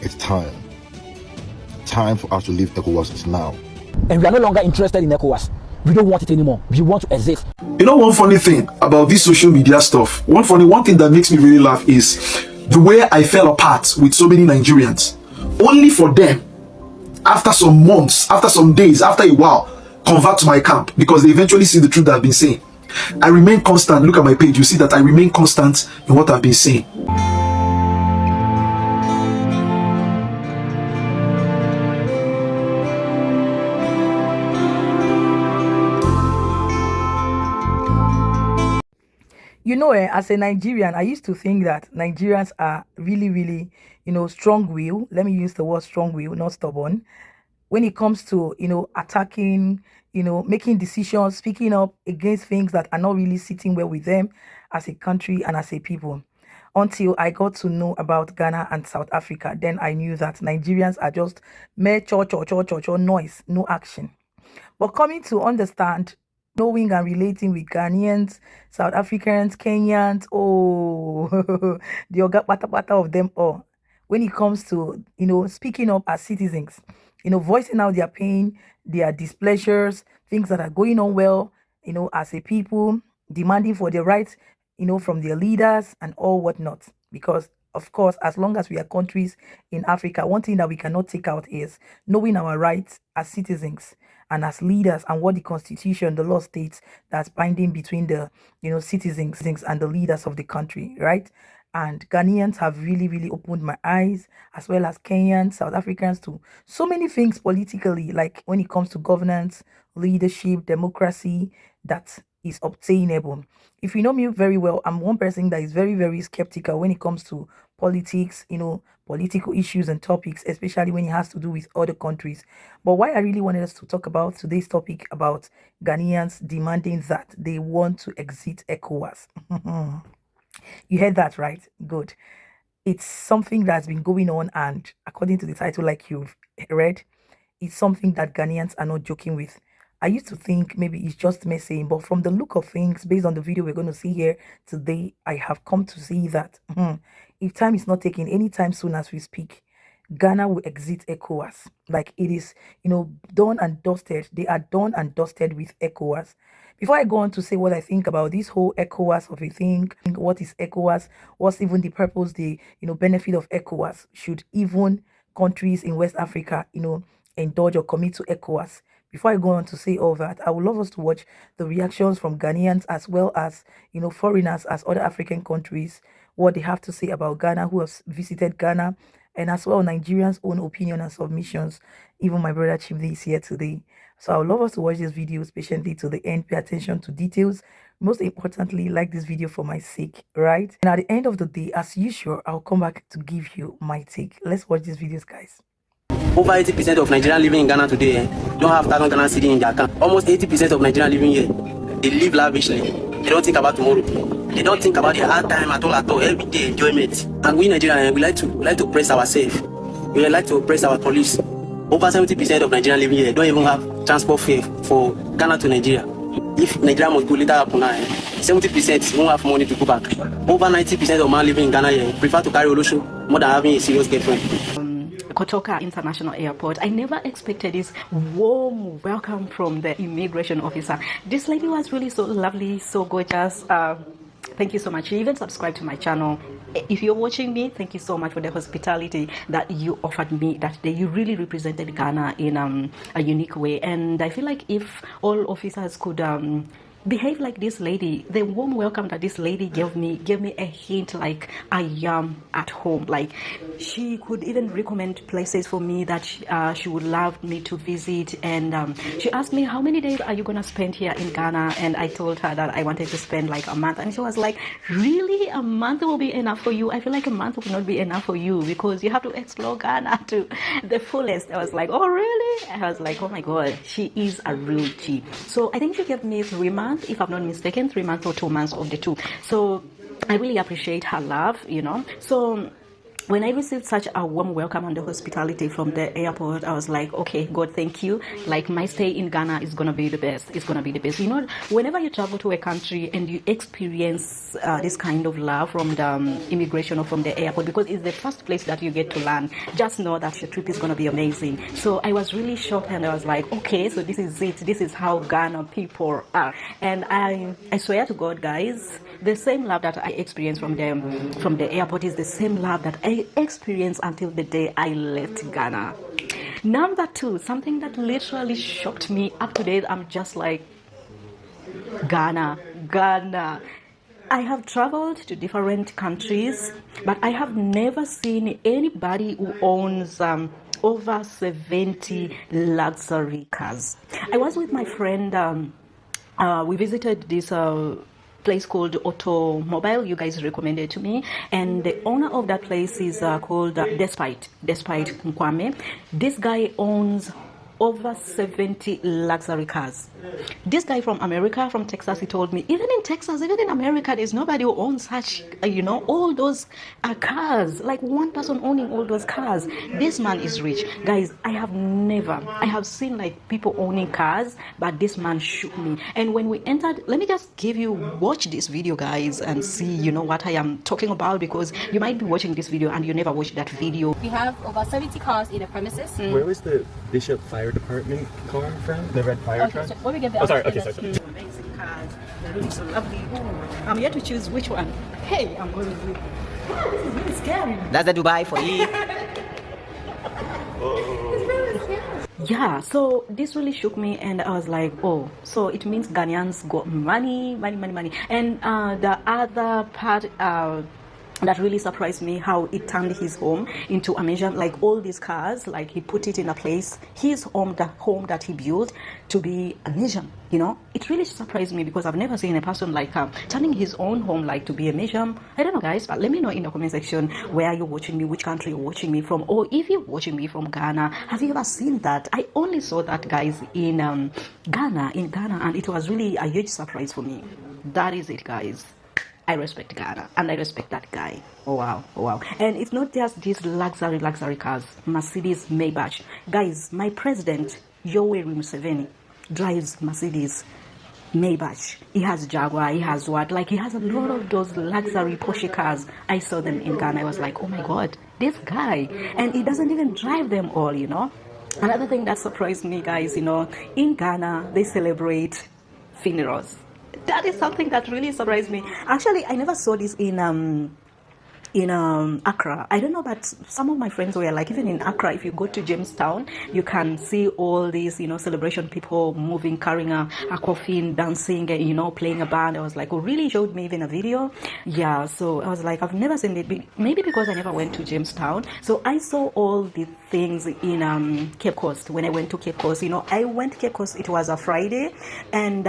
it's time. Time for us to leave Ecowas is now. And we are no longer interested in Ecowas. We don't want it anymore. We want to exist. You know, one funny thing about this social media stuff, one thing that makes me really laugh is the way I fell apart with so many Nigerians. Only for them, after some months, after some days, after a while, convert to my camp because they eventually see the truth that I've been saying. I remain constant. Look at my page. You see that I remain constant in what I've been saying. You know, as a Nigerian, I used to think that Nigerians are really, strong-willed. Let me use the word strong-willed, not stubborn. When it comes to, attacking, making decisions, speaking up against things that are not really sitting well with them as a country and as a people. Until I got to know about Ghana and South Africa, then I knew that Nigerians are just mere noise, no action. But coming to understand, knowing and relating with Ghanaians, South Africans, Kenyans, the oga pata of them all. When it comes to, speaking up as citizens, voicing out their pain, their displeasures, things that are going on well, as a people, demanding for their rights, from their leaders and all whatnot. Because, of course, as long as we are countries in Africa, one thing that we cannot take out is knowing our rights as citizens and as leaders and what the constitution, the law states that's binding between the, citizens and the leaders of the country, right? And Ghanaians have really opened my eyes, as well as Kenyans, South Africans, to so many things politically, like when it comes to governance, leadership, democracy, that is obtainable. If you know me very well, I'm one person that is very skeptical when it comes to politics, political issues and topics, especially when it has to do with other countries. But why I really wanted us to talk about today's topic about Ghanaians demanding that they want to exit ECOWAS. You heard that right? Good. It's something that's been going on, and according to the title, like you've read, it's something that Ghanaians are not joking with. I used to think maybe it's just messing, but from the look of things, based on the video we're going to see here today, I have come to see that if time is not taken anytime soon as we speak, Ghana will exit ECOWAS. Like it is, done and dusted. They are done and dusted with ECOWAS. Before I go on to say what I think about this whole ECOWAS of a thing, what is ECOWAS, what's even the purpose, the benefit of ECOWAS, should even countries in West Africa, indulge or commit to ECOWAS. Before I go on to say all that, I would love us to watch the reactions from Ghanaians as well as, foreigners as other African countries, what they have to say about Ghana, who have visited Ghana, and as well Nigerians' own opinion and submissions. Even my brother Chimdi is here today. So I would love us to watch this video patiently to the end, pay attention to details. Most importantly, like this video for my sake, right? And at the end of the day, as usual, I'll come back to give you my take. Let's watch these videos, guys. Over 80% of Nigerians living in Ghana today don't have 1,000 Ghana cedi in their account. Almost 80% of Nigerians living here, they live lavishly. They don't think about tomorrow. They don't think about their hard time at all. Every day enjoyment. And we Nigerians, we like to press ourselves. We like to press our police. Over 70% of Nigerians living here don't even have transport fare for Ghana to Nigeria. If Nigeria must go later up now, 70% won't have money to go back. Over 90% of men living in Ghana here prefer to carry Olosho more than having a serious girlfriend. Kotoka International Airport. I never expected this warm welcome from the immigration officer. This lady was really so lovely, so gorgeous. Thank you so much. You even subscribe to my channel. If you're watching me, thank you so much for the hospitality that you offered me that day. You really represented Ghana in a unique way. And I feel like if all officers could behave like this lady, the warm welcome that this lady gave me a hint like I am at home. Like she could even recommend places for me that she would love me to visit. And she asked me, how many days are you gonna spend here in Ghana? And I told her that I wanted to spend like a month, and she was like, really, a month will be enough for you? I feel like a month will not be enough for you because you have to explore Ghana to the fullest. I was like, oh really? I was like, oh my god, she is a real G. So I think she gave me 3 months, if I'm not mistaken, 3 months or 2 months of the two. So I really appreciate her love, So when I received such a warm welcome and the hospitality from the airport, I was like, okay, God, thank you. Like, my stay in Ghana is going to be the best. It's going to be the best. You know, whenever you travel to a country and you experience this kind of love from the immigration or from the airport, because it's the first place that you get to land, just know that your trip is going to be amazing. So I was really shocked, and I was like, okay, so this is it. This is how Ghana people are. And I swear to God, guys, the same love that I experienced from the airport is the same love that I experienced until the day I left Ghana. Number 2, something that literally shocked me. Up to date, I'm just like, Ghana. I have traveled to different countries, but I have never seen anybody who owns over 70 luxury cars. I was with my friend. We visited this place called Automobile. You guys recommended to me, and the owner of that place is called Despite Nkwame. This guy owns over 70 luxury cars. This guy from America, from Texas, he told me, even in Texas, even in America, there's nobody who owns such, all those cars, like one person owning all those cars. This man is rich. Guys, I have seen like people owning cars, but this man shook me. And when we entered, let me just watch this video, guys, and see, what I am talking about, because you might be watching this video and you never watched that video. We have over 70 cars in the premises. Where was the Bishop Fire Department car from? The red fire truck? So when we get there, sorry. Amazing cars. They're really so lovely. I'm here to choose which one. Hey, I'm going with. Wow, this is really scary. That's the Dubai for you. Yeah, so this really shook me, and I was like, oh, so it means Ghanaians got money. And the other part that really surprised me, how it turned his home into a museum. Like all these cars, like he put it in a place, his home, the home that he built, to be a museum. It really surprised me, because I've never seen a person like turning his own home like to be a museum. I don't know, guys, but let me know in the comment section where you're watching me, which country you're watching me from, or if you're watching me from Ghana, have you ever seen that? I only saw that, guys, in Ghana, and it was really a huge surprise for me. That is it, guys. I respect Ghana, and I respect that guy. Oh wow. And it's not just these luxury cars, Mercedes, Maybach. Guys, my president, Yoweri Museveni, drives Mercedes, Maybach. He has Jaguar, he has what? Like, he has a lot of those luxury Porsche cars. I saw them in Ghana. I was like, oh my God, this guy. And he doesn't even drive them all, Another thing that surprised me, guys, in Ghana, they celebrate funerals. That is something that really surprised me. Actually, I never saw this in Accra. I don't know, but some of my friends were like, even in Accra, if you go to Jamestown, you can see all these, celebration people moving, carrying a coffin, dancing, playing a band. I was like, really showed me even a video. Yeah, so I was like, I've never seen it, maybe because I never went to Jamestown. So I saw all the things in Cape Coast. When I went to Cape Coast, I went to Cape Coast, it was a Friday, and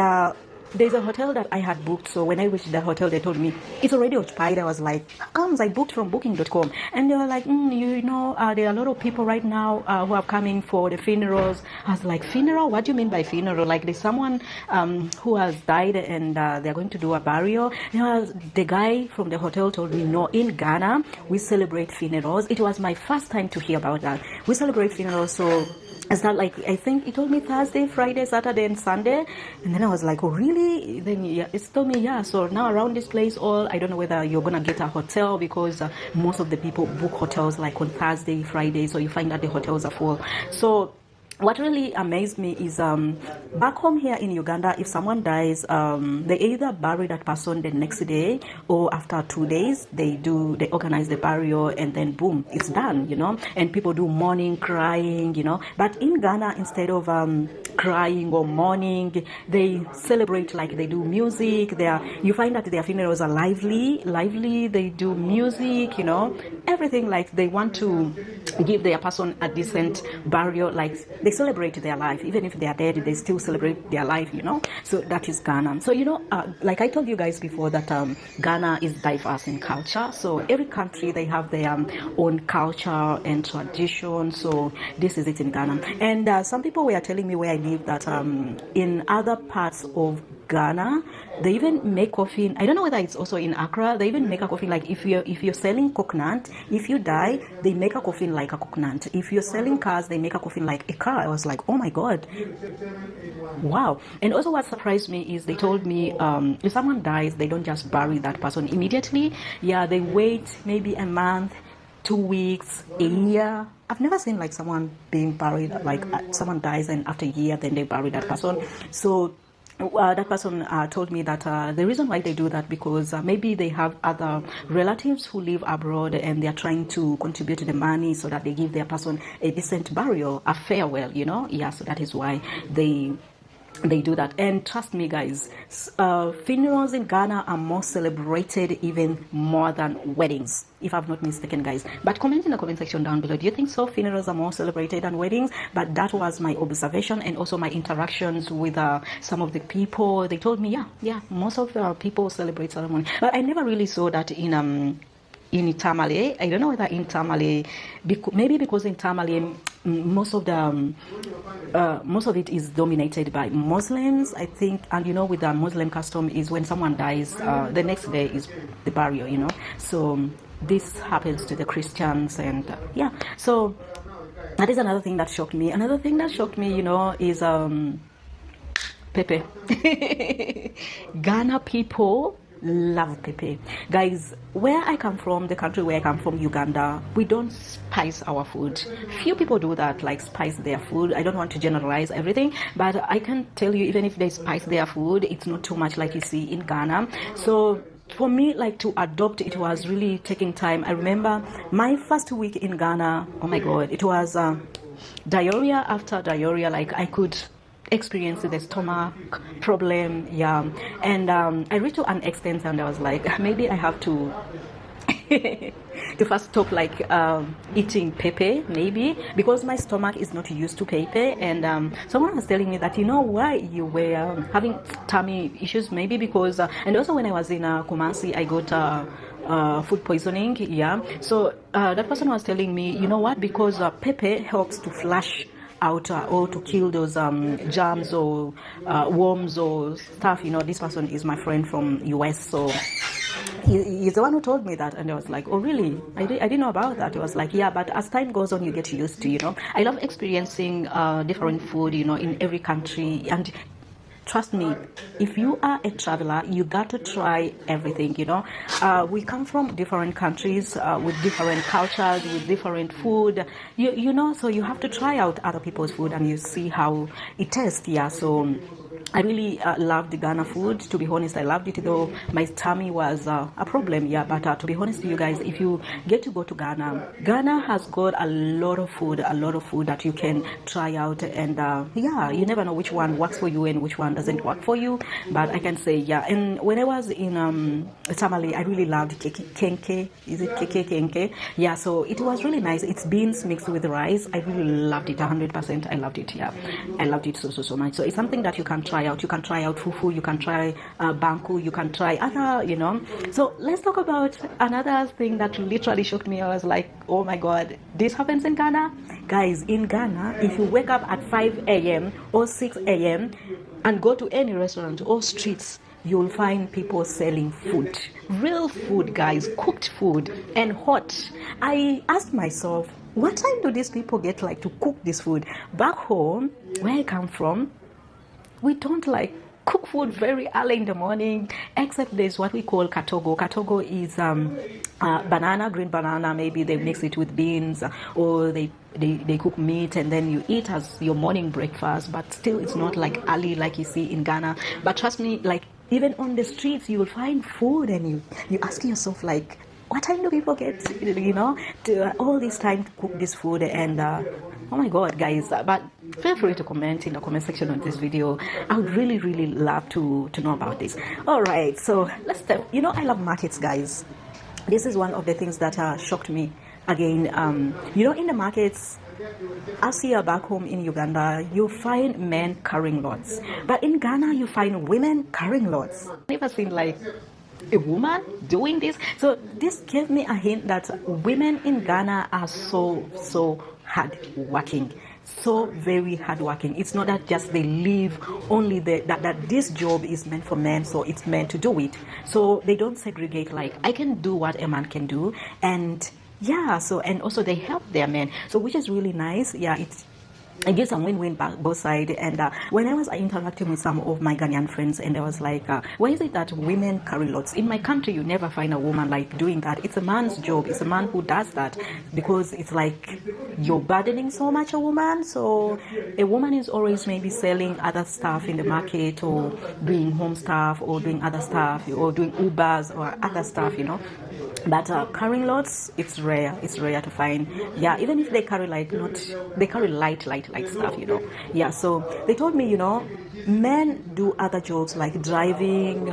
there's a hotel that I had booked. So when I reached the hotel, they told me it's already occupied. I was like, how comes? I booked from booking.com. And they were like, there are a lot of people right now who are coming for the funerals. I was like, funeral? What do you mean by funeral? Like, there's someone who has died, and they're going to do a burial. The guy from the hotel told me, no, in Ghana, we celebrate funerals. It was my first time to hear about that. We celebrate funerals, so it's not like, I think he told me Thursday, Friday, Saturday, and Sunday. And then I was like, oh, really? Then it's told me, yeah. So now around this place, I don't know whether you're going to get a hotel, because most of the people book hotels like on Thursday, Friday. So you find that the hotels are full. So what really amazed me is back home here in Uganda, if someone dies, they either bury that person the next day, or after 2 days, they organize the burial, and then boom, it's done, and people do mourning, crying, but in Ghana, instead of crying or mourning, they celebrate, like they do music. You find that their funerals are lively, they do music, everything, like they want to give their person a decent burial, like they celebrate their life. Even if they are dead, they still celebrate their life, So that is Ghana. So, like I told you guys before, that Ghana is diverse in culture. So every country, they have their own culture and tradition. So this is it in Ghana. And some people were telling me where I live believe that in other parts of Ghana, they even make coffin. I don't know whether it's also in Accra. They even make a coffin like if you're selling coconut, if you die, they make a coffin like a coconut. If you're selling cars, they make a coffin like a car. I was like, oh my god, wow. And also, what surprised me is they told me if someone dies, they don't just bury that person immediately. Yeah, they wait maybe a month, 2 weeks, a year. I've never seen like someone being buried, like someone dies and after a year then they bury that person. So that person told me that the reason why they do that because maybe they have other relatives who live abroad and they're trying to contribute to the money so that they give their person a decent burial, a farewell, you know. Yeah, so that is why they do that. And trust me guys, funerals in Ghana are more celebrated even more than weddings, if I'm not mistaken guys. But comment in the comment section down below, do you think so? Funerals are more celebrated than weddings? But that was my observation and also my interactions with some of the people. They told me yeah, most of people celebrate ceremony, but I never really saw that in Tamale. I don't know whether in Tamale, maybe because in Tamale most of it is dominated by Muslims, I think. And you know, with the Muslim custom is when someone dies, the next day is the burial, you know. So this happens to the Christians, and yeah, so that is another thing that shocked me. Another thing that shocked me, you know, is Pepe. Ghana people love Pepe. Guys, where I come from, the country where I come from, Uganda, we don't spice our food. Few people do that, like spice their food. I don't want to generalize everything, but I can tell you, even if they spice their food, it's not too much like you see in Ghana. So for me, like, to adopt, it was really taking time. I remember my first week in Ghana, oh my god, it was diarrhea after diarrhea. Like, I could experience the stomach problem, yeah. And I reached to an extent and I was like, maybe I have to to first stop like eating pepper, maybe because my stomach is not used to pepper. And someone was telling me that, you know, why you were having tummy issues, maybe because and also when I was in Kumasi, I got food poisoning, yeah. So that person was telling me, you know what, because pepper helps to flush out or to kill those germs or worms or stuff, you know. This person is my friend from US, so he's the one who told me that. And I was like, oh really? I didn't know about that. It was like, yeah, but as time goes on you get used to, you know. I love experiencing different food, you know, in every country. And trust me, if you are a traveler, you got to try everything, you know. We come from different countries with different cultures, with different food, you know, so you have to try out other people's food and you see how it tastes, yeah. So I really loved the Ghana food. To be honest, I loved it, though my tummy was a problem, yeah. But to be honest with you guys, if you get to go to Ghana, Ghana has got a lot of food that you can try out. And yeah, you never know which one works for you and which one doesn't work for you. But I can say, yeah. And when I was in Tamale, I really loved kenke. Is it kenke? Yeah, so it was really nice. It's beans mixed with rice. I really loved it 100%. I loved it, yeah. I loved it so much. So it's something that you can try out. You can try out fufu, you can try banku, you can try other, you know. So let's talk about another thing that literally shocked me. I was like, oh my god, this happens in Ghana? Guys, in Ghana, if you wake up at 5 a.m. or 6 a.m. and go to any restaurant or streets, you'll find people selling food. Real food, guys, cooked food and hot. I asked myself, what time do these people get like to cook this food? Back home, where I come from, we don't like cook food very early in the morning, except there's what we call katogo. Katogo is banana, green banana. Maybe they mix it with beans, or they cook meat and then you eat as your morning breakfast. But still, it's not like early like you see in Ghana. But trust me, like even on the streets, you will find food and you ask yourself like, what time do people get, you know, to all this time to cook this food? And oh my god, guys, but feel free to comment in the comment section on this video. I would really love to know about this. All right, so let's step. You know, I love markets, guys. This is one of the things that shocked me again. You know, in the markets, as here back home in Uganda, you find men carrying loads, but in Ghana you find women carrying loads. Never seen like a woman doing this. So this gave me a hint that women in Ghana are so hard working. so very hardworking. It's not that just they live only that this job is meant for men, so it's meant to do it. So they don't segregate like I can do what a man can do, and yeah. So and also they help their men, so which is really nice. Yeah, I guess I'm win-win both sides. And when I was interacting with some of my Ghanaian friends, and I was like, why is it that women carry lots? In my country, you never find a woman like doing that. It's a man's job. It's a man who does that, because it's like you're burdening so much a woman. So a woman is always maybe selling other stuff in the market, or doing home stuff, or doing other stuff, or doing Ubers or other stuff, you know. But carrying lots, it's rare. It's rare to find. Yeah, even if they carry they carry light stuff, you know. Yeah, so they told me, you know, men do other jobs like driving,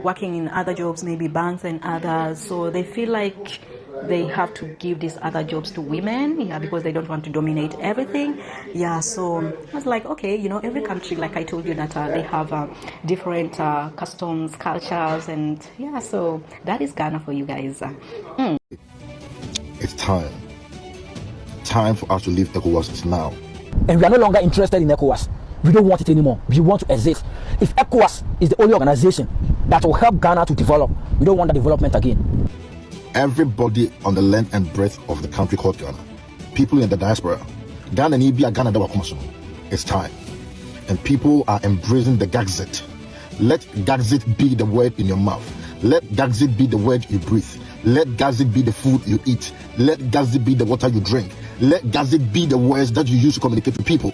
working in other jobs, maybe banks and others. So they feel like they have to give these other jobs to women, yeah, because they don't want to dominate everything. Yeah, so I was like, okay, you know, every country, like I told you, that they have different customs, cultures, and yeah, so that is Ghana for you guys. It's time. Time for us to leave Ecowas is now. And we are no longer interested in Ecowas. We don't want it anymore. We want to exit. If Ecowas is the only organization that will help Ghana to develop, we don't want that development again. Everybody on the length and breadth of the country called Ghana, people in the diaspora, Ghana and Ibia, Ghana, it's time. And people are embracing the Ghaxit. Let Ghaxit be the word in your mouth. Let Ghaxit be the word you breathe. Let Ghaxit be the food you eat. Let Ghaxit be the water you drink. Let Ghaxit be the words that you use to communicate with people.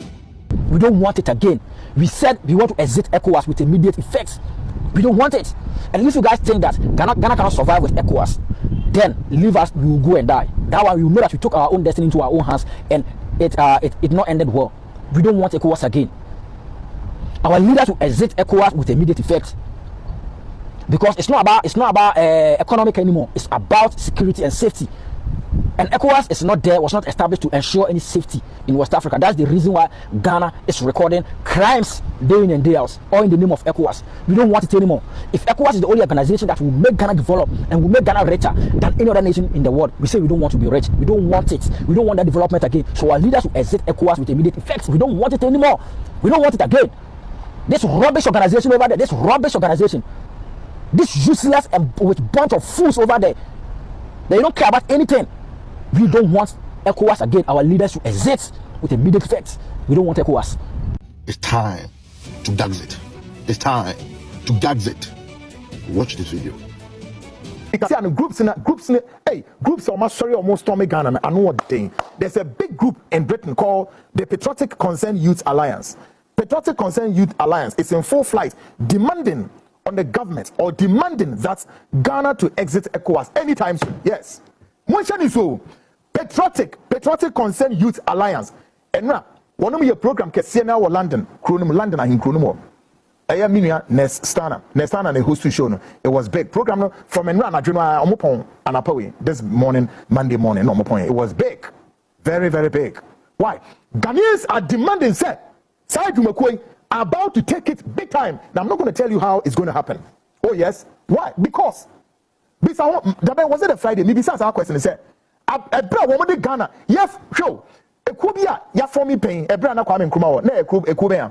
We don't want it again. We said we want to exit ECOWAS with immediate effects. We don't want it. And if you guys think that Ghana cannot survive with ECOWAS, then leave us, we will go and die. That one, we will know that we took our own destiny into our own hands, and it not ended well. We don't want ECOWAS again. Our leaders will exit ECOWAS with immediate effect, because it's not about economic anymore. It's about security and safety. And ECOWAS is not there, was not established to ensure any safety in West Africa. That's the reason why Ghana is recording crimes day in and day out, all in the name of ECOWAS. We don't want it anymore. If ECOWAS is the only organization that will make Ghana develop and will make Ghana richer than any other nation in the world, we say we don't want to be rich. We don't want it. We don't want that development again. So our leaders will exit ECOWAS with immediate effects. We don't want it anymore. We don't want it again. This rubbish organization over there, this rubbish organization, this useless and with bunch of fools over there, they don't care about anything. We don't want ECOWAS again. Our leaders to exit with immediate effect. We don't want ECOWAS. It's time to Ghaxit. It's time to Ghaxit. Watch this video. Groups almost sorry almost stormy Ghana. I know what thing. There's a big group in Britain called the Patriotic Concerned Youth Alliance. Patriotic Concerned Youth Alliance is in full flight, demanding on the government or demanding that Ghana to exit ECOWAS anytime soon. Yes. So Patriotic Concerned Youth Alliance. And now, one of your program can see now London, London and Kronomo. I am Nestana and host to show. It was big program from Enra Nigerian Omopon and Apawi this morning, Monday morning. No more point. It was big, very, very big. Why? Ghanaians are demanding, sir, Side Makoi about to take it big time. Now I'm not going to tell you how it's going to happen. Oh yes, why? Because was it a Friday? Maybe that's our question. Say, a bra woman in Ghana, yes, show. A kubia, ya for me paying a brand of Kwame Nkrumah, ne a kubia.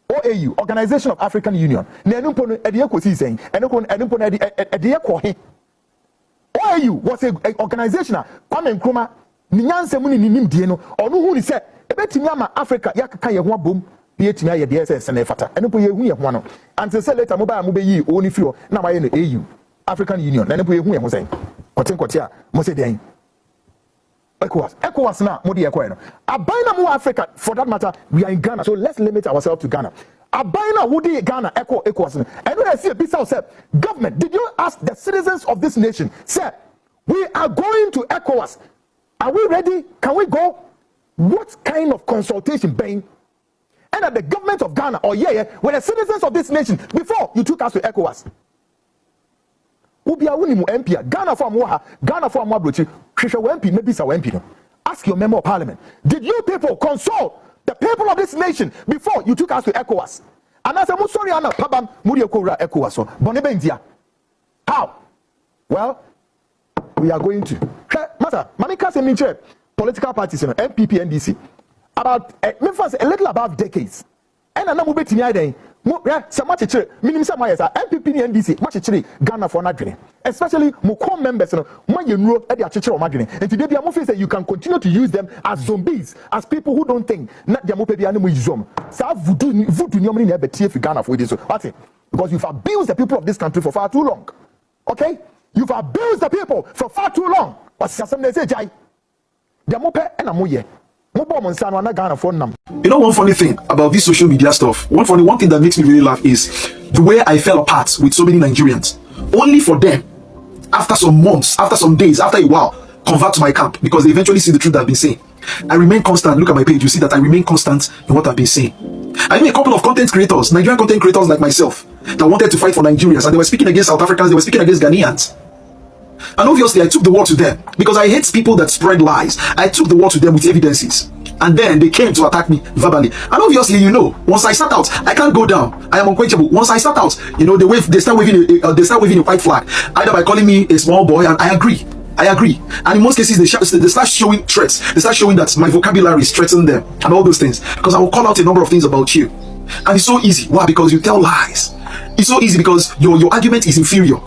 OAU, Organization of African Union. Nenupon at the Ecowas saying, and Nenupon at the Ecohe. OAU was an organization. Kwame Nkrumah, Nyan Semuni Nim Dieno, or no who said, a bet Yama Africa, Yakaya one boom, the Etimia, the SS and Efata, and Upu one. And to say later, Mobile Mubi, only few, now I in the AU. African Union, and we was saying, Kotia, Mose ECOWAS now, Modi Equino. Abina more Africa, for that matter, we are in Ghana, so let's limit ourselves to Ghana. Abina Woody Ghana, ECOWAS. And when I see a piece of said, government, did you ask the citizens of this nation, sir, we are going to ECOWAS. Are we ready? Can we go? What kind of consultation, Bain? And at the government of Ghana, or were the citizens of this nation before you took us to ECOWAS? Ubia Wunimu MP, Ghana for Moha, Ghana for Mabruchi, Krisha MP, maybe Sa MP. Ask your member of parliament. Did you people consult the people of this nation before you took us to ECOWAS? And I said, sorry, Anna, Pabam, Muria Kora, ECOWAS, Bonebendia. How? Well, we are going to. Matter, Mamika Seminche, political parties, MPP, NDC. about a little above decades. And I'm not betting you. So much minimum some years MPP and NDC much Ghana for Nigerian, especially more members when you know at the Achichero Magni. And today the Amofi say you can continue to use them as zombies, as people who don't think not the Amope animal zoom. So voodoo nyomini never TF Ghana for this. Because you've abused the people of this country for far too long. Okay? You've abused the people for far too long. But some they say Jai. The Amope and Amoye. You know one funny thing about this social media stuff, one thing that makes me really laugh is the way I fell apart with so many Nigerians, only for them, after some months, after some days, after a while, convert to my camp because they eventually see the truth that I've been saying. I remain constant. Look at my page, you see that I remain constant in what I've been saying. I knew a couple of content creators, Nigerian content creators like myself, that wanted to fight for Nigerians, and they were speaking against South Africans, they were speaking against Ghanaians. And obviously I took the word to them because I hate people that spread lies. I took the word to them with evidences, and then they came to attack me verbally. And obviously, you know, once I start out, I can't go down. I am unquenchable. Once I start out, you know, they start waving a white flag, either by calling me a small boy, and I agree. And in most cases, they start showing threats. They start showing that my vocabulary is threatening them and all those things, because I will call out a number of things about you. And it's so easy. Why? Because you tell lies. It's so easy because your argument is inferior.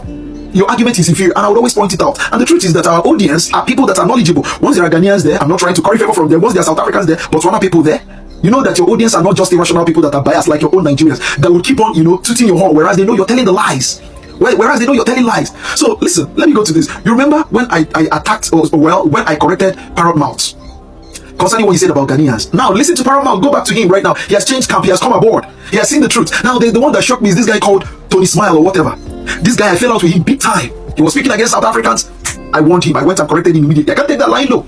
Your argument is inferior, and I would always point it out. And the truth is that our audience are people that are knowledgeable. Once there are Ghanaians there, I'm not trying to curry favor from them. Once there are South Africans there, Botswana people there, you know that your audience are not just irrational people that are biased like your own Nigerians that will keep on, you know, tooting your horn, whereas they know you're telling the lies. Whereas they know you're telling lies. So listen, let me go to this. You remember when I attacked, when I corrected Paramount concerning what he said about Ghanaians. Now listen to Paramount. Go back to him right now. He has changed camp. He has come aboard. He has seen the truth. Now the one that shocked me is this guy called Tony Smile or whatever. This guy, I fell out with him big time. He was speaking against South Africans. I warned him. I went and corrected him immediately. I can't take that line low.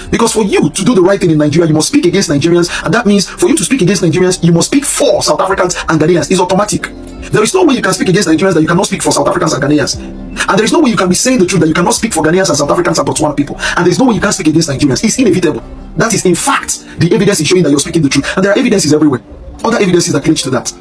Because for you to do the right thing in Nigeria, you must speak against Nigerians. And that means for you to speak against Nigerians, you must speak for South Africans and Ghanaians. It's automatic. There is no way you can speak against Nigerians that you cannot speak for South Africans and Ghanaians. And there is no way you can be saying the truth that you cannot speak for Ghanaians and South Africans and Botswana people. And there is no way you can speak against Nigerians. It's inevitable. That is, in fact, the evidence is showing that you're speaking the truth. And there are evidences everywhere. Other evidences that clinch to that.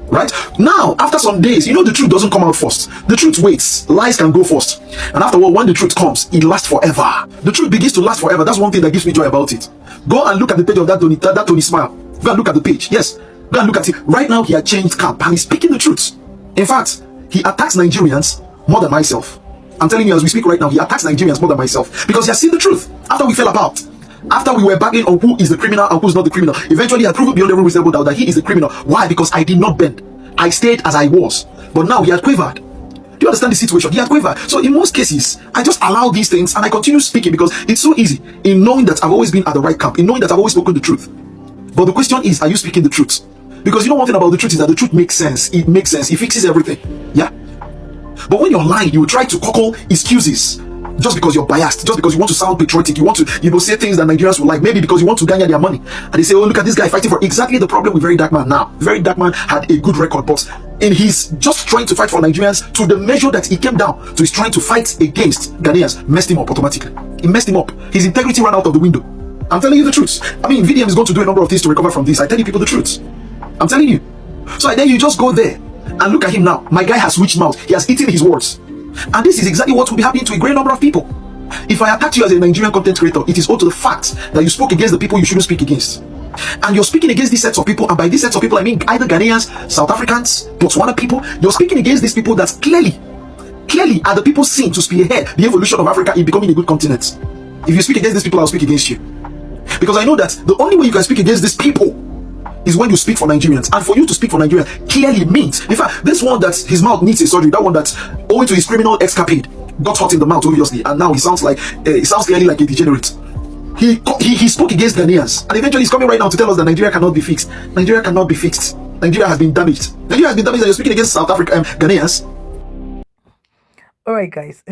Right? Now, after some days, you know the truth doesn't come out first. The truth waits. Lies can go first. And after all, when the truth comes, it lasts forever. The truth begins to last forever. That's one thing that gives me joy about it. Go and look at the page of that Tony Smile. Go and look at the page. Yes. Go and look at it. Right now, he had changed camp and he's speaking the truth. In fact, he attacks Nigerians more than myself. I'm telling you, as we speak right now, he attacks Nigerians more than myself. Because he has seen the truth. After we fell apart. After we were battling on who is the criminal and who's not the criminal, eventually I proved beyond every reasonable doubt that he is the criminal. Why? Because I did not bend. I stayed as I was. But now he had quivered. Do you understand the situation? He had quivered. So in most cases, I just allow these things and I continue speaking because it's so easy in knowing that I've always been at the right camp, in knowing that I've always spoken the truth. But the question is, are you speaking the truth? Because you know one thing about the truth is that the truth makes sense. It makes sense. It fixes everything. Yeah? But when you're lying, you try to cockle excuses. Just because you're biased, just because you want to sound patriotic, you want to, you know, say things that Nigerians will like, maybe because you want to garner their money. And they say, oh, look at this guy fighting for exactly the problem with Very Dark Man now. Very Dark Man had a good record, but in his just trying to fight for Nigerians, to the measure that he came down to his trying to fight against Ghanaians, messed him up automatically. It messed him up. His integrity ran out of the window. I'm telling you the truth. I mean, VDM is going to do a number of things to recover from this. I tell you people the truth. I'm telling you. So I dare you just go there and look at him now. My guy has switched mouth. He has eaten his words. And this is exactly what will be happening to a great number of people. If I attack you as a Nigerian content creator, it is owed to the fact that you spoke against the people you shouldn't speak against. And you're speaking against these sets of people, and by these sets of people, I mean either Ghanaians, South Africans, Botswana people. You're speaking against these people that clearly are the people seen to spearhead the evolution of Africa in becoming a good continent. If you speak against these people, I'll speak against you. Because I know that the only way you can speak against these people is when you speak for Nigerians. And for you to speak for Nigerians clearly means, in fact, this one that his mouth needs a surgery, that one that owing to his criminal escapade got hot in the mouth, obviously, and now he sounds clearly like a degenerate. He spoke against Ghanaians, and eventually he's coming right now to tell us that Nigeria cannot be fixed. Nigeria cannot be fixed. Nigeria has been damaged. Nigeria has been damaged, and you're speaking against South Africa, Ghanaians. All right, guys.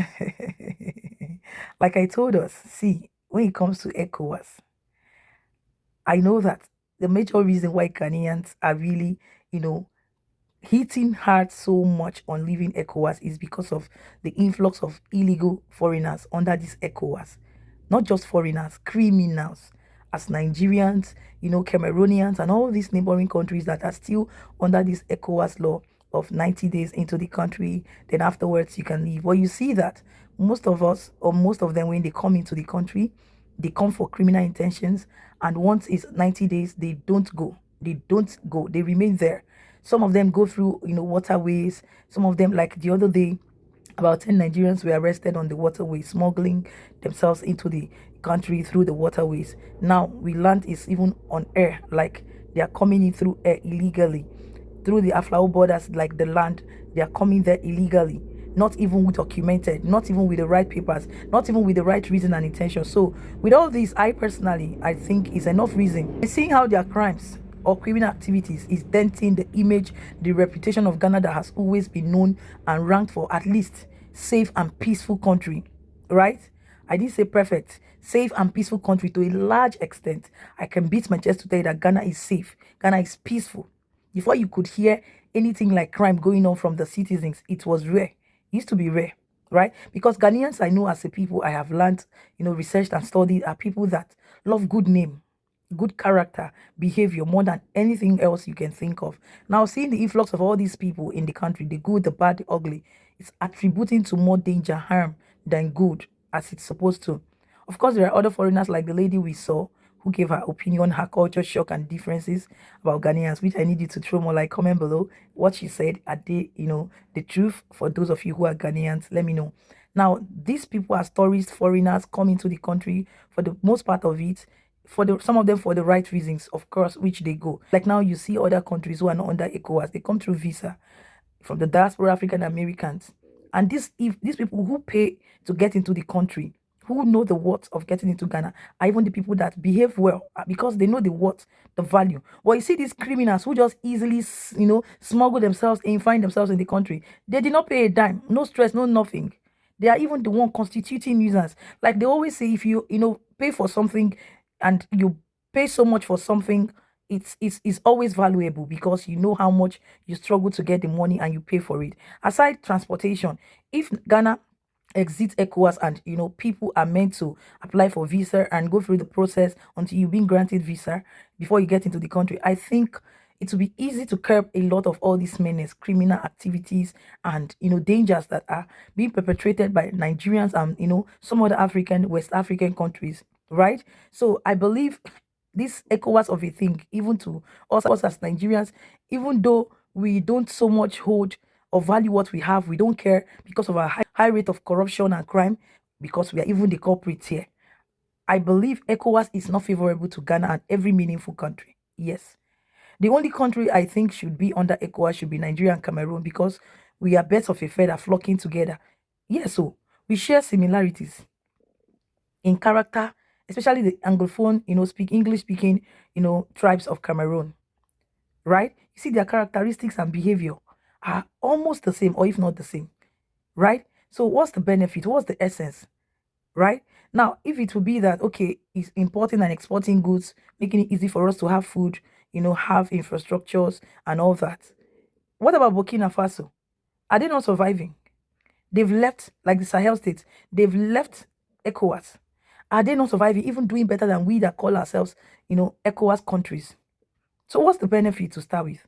Like I told us, see, when it comes to ECOWAS, I know that the major reason why Ghanaians are really, hitting hard so much on leaving ECOWAS is because of the influx of illegal foreigners under this ECOWAS. Not just foreigners, criminals, as Nigerians, Cameroonians, and all these neighboring countries that are still under this ECOWAS law of 90 days into the country, then afterwards you can leave. Well, you see that most of us, or most of them, when they come into the country, they come for criminal intentions, and once it's 90 days, they don't go. They remain there. Some of them go through, waterways. Some of them, like the other day, about 10 Nigerians were arrested on the waterways, smuggling themselves into the country through the waterways. Now we learned it's even on air, like they are coming in through air illegally, through the Aflao borders, like the land. They are coming there illegally, not even documented, not even with the right papers, not even with the right reason and intention. So with all this, I think is enough reason. Seeing how their crimes or criminal activities is denting the image, the reputation of Ghana that has always been known and ranked for at least safe and peaceful country, right? I didn't say perfect, safe and peaceful country to a large extent. I can beat my chest to tell you that Ghana is safe, Ghana is peaceful. Before you could hear anything like crime going on from the citizens, it was rare. It used to be rare, right? Because Ghanaians, I know as a people, I have learned, researched and studied, are people that love good name, good character, behavior more than anything else you can think of. Now, seeing the influx of all these people in the country, the good, the bad, the ugly, it's attributing to more danger, harm than good, as it's supposed to. Of course, there are other foreigners like the lady we saw who gave her opinion, her culture shock and differences about Ghanaians, which I need you to throw more like comment below what she said. Are they, the truth? For those of you who are Ghanaians, let me know. Now, these people are tourists, foreigners coming to the country for the most part of it, some of them for the right reasons, of course, which they go. Like now you see other countries who are not under Ecowas, they come through visa from the diaspora African Americans. And these people who pay to get into the country, who know the worth of getting into Ghana, are even the people that behave well because they know the worth, the value. Well, you see these criminals who just easily, smuggle themselves and find themselves in the country. They did not pay a dime, no stress, no nothing. They are even the one constituting nuisance. Like they always say, if you, pay for something and you pay so much for something, it's always valuable because you know how much you struggle to get the money and you pay for it. Aside transportation, if Ghana exit ECOWAS and people are meant to apply for visa and go through the process until you've been granted visa before you get into the country, I think it will be easy to curb a lot of all these menace, criminal activities, and dangers that are being perpetrated by Nigerians and some other West African countries, right? So I believe this ECOWAS of a thing, even to us as Nigerians, even though we don't so much hold or value what we have, we don't care because of our high rate of corruption and crime, because we are even the culprits here. I believe ECOWAS is not favorable to Ghana and every meaningful country. Yes. The only country I think should be under ECOWAS should be Nigeria and Cameroon, because we are birds of a feather flocking together. Yes, so we share similarities in character, especially the Anglophone, English speaking, tribes of Cameroon, right? You see their characteristics and behavior are almost the same, or if not the same, right? So what's the benefit? What's the essence, right? Now, if it will be that, okay, it's importing and exporting goods, making it easy for us to have food, have infrastructures and all that. What about Burkina Faso? Are they not surviving? They've left, like the Sahel states, they've left ECOWAS. Are they not surviving, even doing better than we that call ourselves, ECOWAS countries? So what's the benefit to start with?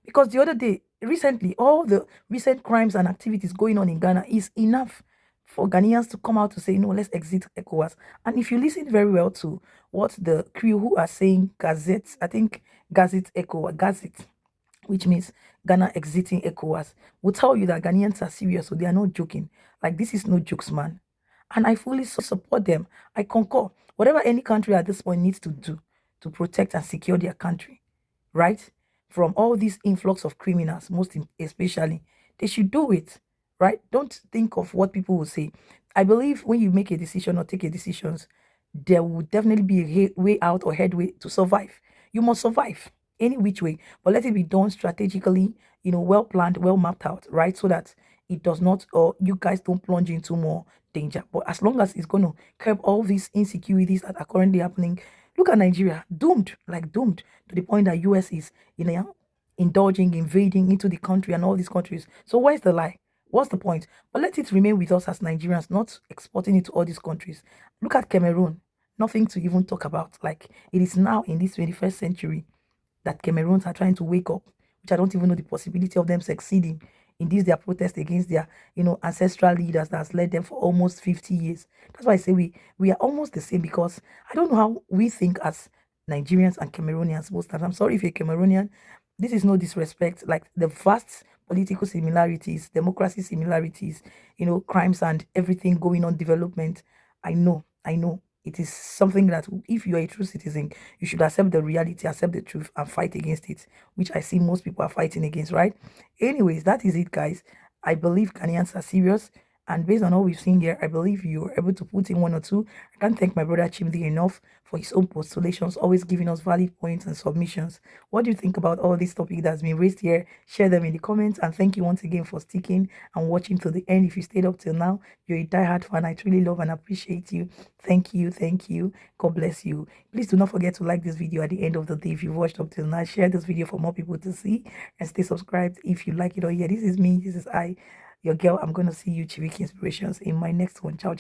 Because the other day, recently, all the recent crimes and activities going on in Ghana is enough for Ghanaians to come out to say, no, let's exit ECOWAS. And if you listen very well to what the crew who are saying Ghaxit, I think Ghaxit ECOWAS, Ghaxit, which means Ghana exiting ECOWAS, will tell you that Ghanaians are serious, so they are not joking. Like, this is no jokes, man. And I fully support them. I concur. Whatever any country at this point needs to do to protect and secure their country, right, from all this influx of criminals, especially, they should do it, right? Don't think of what people will say. I believe when you make a decision or take a decision, there will definitely be a way out or headway to survive. You must survive any which way, but let it be done strategically, well planned, well mapped out, right? So that it does not, or you guys don't plunge into more danger. But as long as it's going to curb all these insecurities that are currently happening, look at Nigeria, doomed to the point that US is, indulging, invading into the country and all these countries. So where's the lie? What's the point? But let it remain with us as Nigerians, not exporting it to all these countries. Look at Cameroon, nothing to even talk about. Like, it is now in this 21st century that Cameroons are trying to wake up, which I don't even know the possibility of them succeeding in this their protest against their, ancestral leaders that has led them for almost 50 years. That's why I say we are almost the same, because I don't know how we think as Nigerians and Cameroonians most times. I'm sorry if you're Cameroonian. This is no disrespect. Like the vast political similarities, democracy similarities, crimes and everything going on, development. I know. It is something that if you are a true citizen, you should accept the reality, accept the truth, and fight against it, which I see most people are fighting against, right? Anyways, that is it, guys. I believe Ghanaians are serious. And based on all we've seen here, I believe you were able to put in one or two. I can't thank my brother Chimdi enough for his own postulations, always giving us valid points and submissions. What do you think about all this topic that's been raised here? Share them in the comments. And thank you once again for sticking and watching to the end. If you stayed up till now, you're a diehard fan. I truly love and appreciate you. Thank you. God bless you. Please do not forget to like this video at the end of the day if you've watched up till now. Share this video for more people to see, and stay subscribed if you like it. Or yeah, this is me. This is I, your girl. I'm gonna see you, Chiviki Inspirations, in my next one. Ciao.